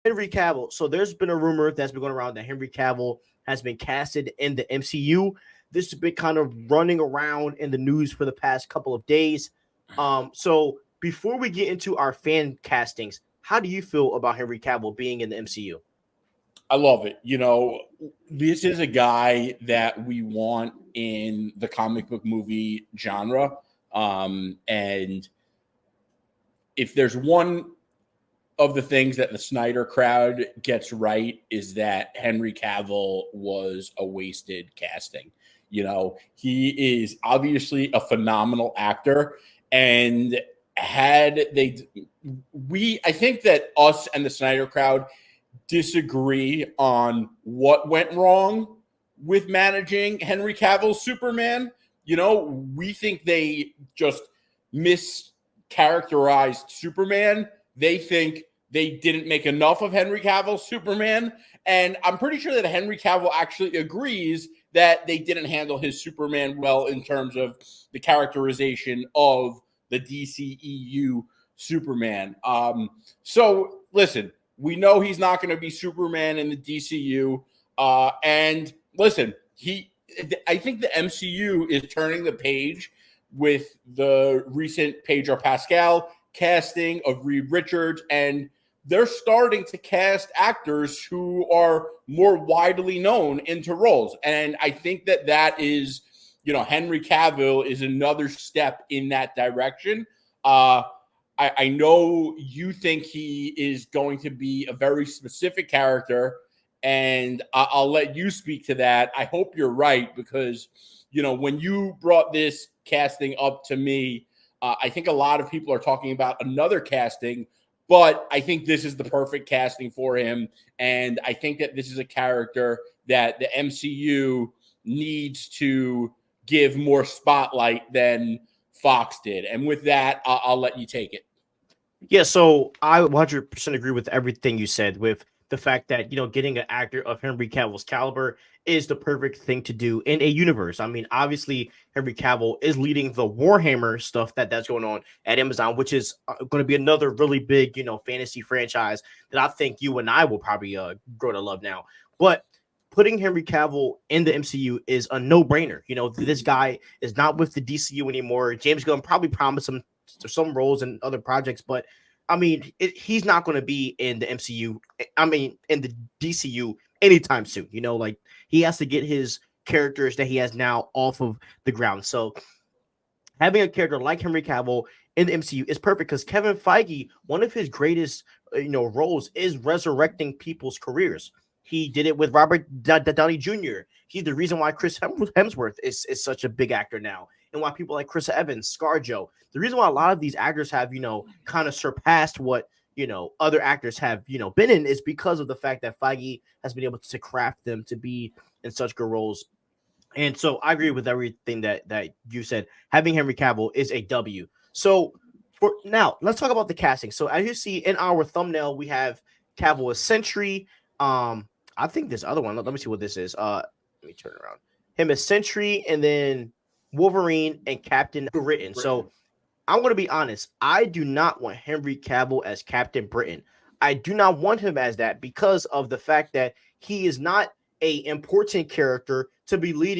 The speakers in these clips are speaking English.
Henry Cavill. So there's been a rumor that's been going around that Henry Cavill has been casted in the MCU. This has been kind of running around in the news for the past couple of days. So before we get into our fan castings, how do you feel about Henry Cavill being in the MCU? I love it. This is a guy that we want in the comic book movie genre. And if there's one of the things that the Snyder crowd gets right is that Henry Cavill was a wasted casting. He is obviously a phenomenal actor, and I think that us and the Snyder crowd disagree on what went wrong with managing Henry Cavill's Superman. We think they just mischaracterized Superman. They think they didn't make enough of Henry Cavill's Superman. And I'm pretty sure that Henry Cavill actually agrees that they didn't handle his Superman well in terms of the characterization of the DCEU Superman. So listen, we know he's not going to be Superman in the DCU. And listen, I think the MCU is turning the page with the recent Pedro Pascal casting of Reed Richards, and they're starting to cast actors who are more widely known into roles. And I think that is, Henry Cavill is another step in that direction. I know you think he is going to be a very specific character, and I'll let you speak to that. I hope you're right, because, when you brought this casting up to me, I think a lot of people are talking about another casting, but I think this is the perfect casting for him. And I think that this is a character that the MCU needs to give more spotlight than Fox did. And with that, I'll let you take it. Yeah, so I 100% agree with everything you said, with the fact that, getting an actor of Henry Cavill's caliber is the perfect thing to do in a universe. I mean, obviously, Henry Cavill is leading the Warhammer stuff that's going on at Amazon, which is going to be another really big, fantasy franchise that I think you and I will probably grow to love now. But putting Henry Cavill in the MCU is a no-brainer. This guy is not with the DCU anymore. James Gunn probably promised him some roles in other projects, but I mean, he's not going to be in the MCU. I mean, in the DCU anytime soon. Like, he has to get his characters that he has now off of the ground. So having a character like Henry Cavill in the MCU is perfect, because Kevin Feige, one of his greatest roles is resurrecting people's careers. He did it with Robert Downey Jr. He's the reason why Chris Hemsworth is such a big actor now, and why people like Chris Evans, ScarJo, the reason why a lot of these actors have, kind of surpassed what, other actors have, been in, is because of the fact that Feige has been able to craft them to be in such good roles. And so I agree with everything that you said. Having Henry Cavill is a W. So for now, let's talk about the casting. So as you see in our thumbnail, we have Cavill as Sentry. I think this other one, let me see what this is. Let me turn it around. Him as Sentry, and then Wolverine and Captain Britain. So I'm going to be honest. I do not want Henry Cavill as Captain Britain. I do not want him as that, because of the fact that he is not a important character to lead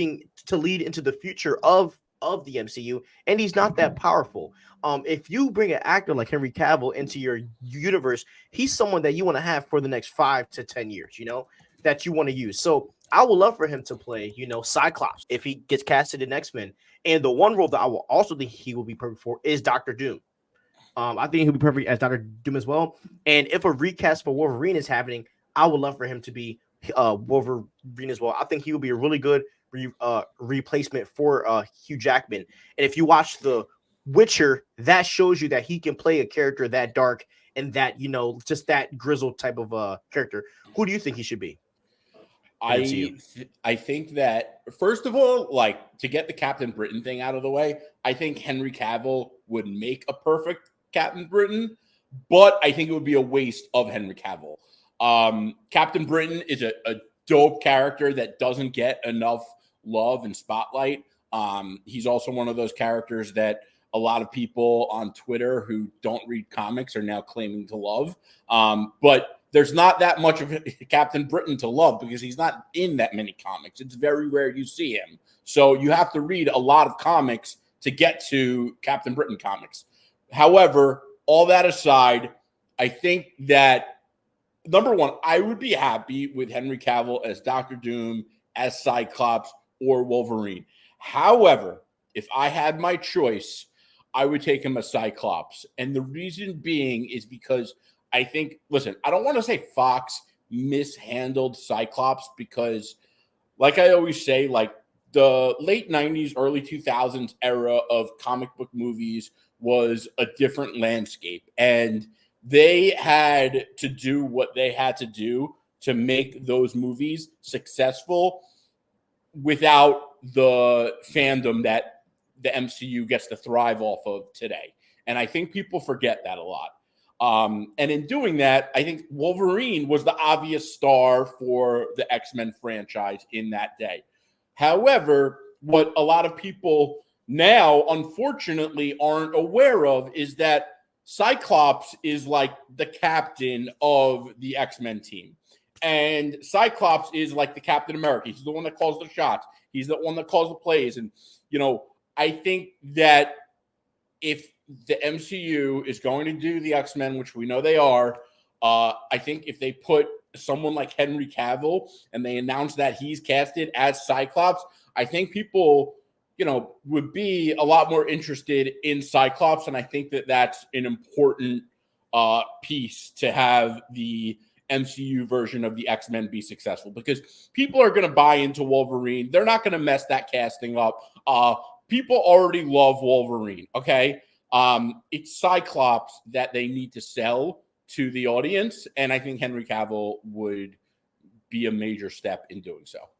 into the future of the MCU, and he's not that powerful. If you bring an actor like Henry Cavill into your universe, he's someone that you want to have for the next 5 to 10 years, that you want to use. So I would love for him to play, Cyclops, if he gets casted in X-Men. And the one role that I will also think he will be perfect for is Doctor Doom. I think he'll be perfect as Doctor Doom as well. And if a recast for Wolverine is happening, I would love for him to be Wolverine as well. I think he would be a really good replacement for Hugh Jackman. And if you watch The Witcher, that shows you that he can play a character that dark and that, just that grizzled type of character. Who do you think he should be? I think that, first of all, like, to get the Captain Britain thing out of the way, I think Henry Cavill would make a perfect Captain Britain, but I think it would be a waste of Henry Cavill. Captain Britain is a dope character that doesn't get enough love and spotlight. He's also one of those characters that a lot of people on Twitter who don't read comics are now claiming to love. But there's not that much of Captain Britain to love because he's not in that many comics. It's very rare you see him. So you have to read a lot of comics to get to Captain Britain comics. However, all that aside, I think that, number one, I would be happy with Henry Cavill as Doctor Doom, as Cyclops, or Wolverine. However, if I had my choice, I would take him as Cyclops. And the reason being is because I think, listen, I don't want to say Fox mishandled Cyclops because, like I always say, like the late 90s, early 2000s era of comic book movies was a different landscape. And they had to do what they had to do to make those movies successful without the fandom that the MCU gets to thrive off of today. And I think people forget that a lot. And in doing that, I think Wolverine was the obvious star for the X-Men franchise in that day. However, what a lot of people now, unfortunately, aren't aware of is that Cyclops is like the captain of the X-Men team. And Cyclops is like the Captain America. He's the one that calls the shots. He's the one that calls the plays. And, you know, I think that if the MCU is going to do the X-Men, which we know they are, I think if they put someone like Henry Cavill and they announce that he's casted as Cyclops, I think people, you know, would be a lot more interested in Cyclops. And I think that that's an important piece to have the MCU version of the X-Men be successful because people are going to buy into Wolverine. They're not going to mess that casting up. People already love Wolverine, okay? It's Cyclops that they need to sell to the audience, and I think Henry Cavill would be a major step in doing so.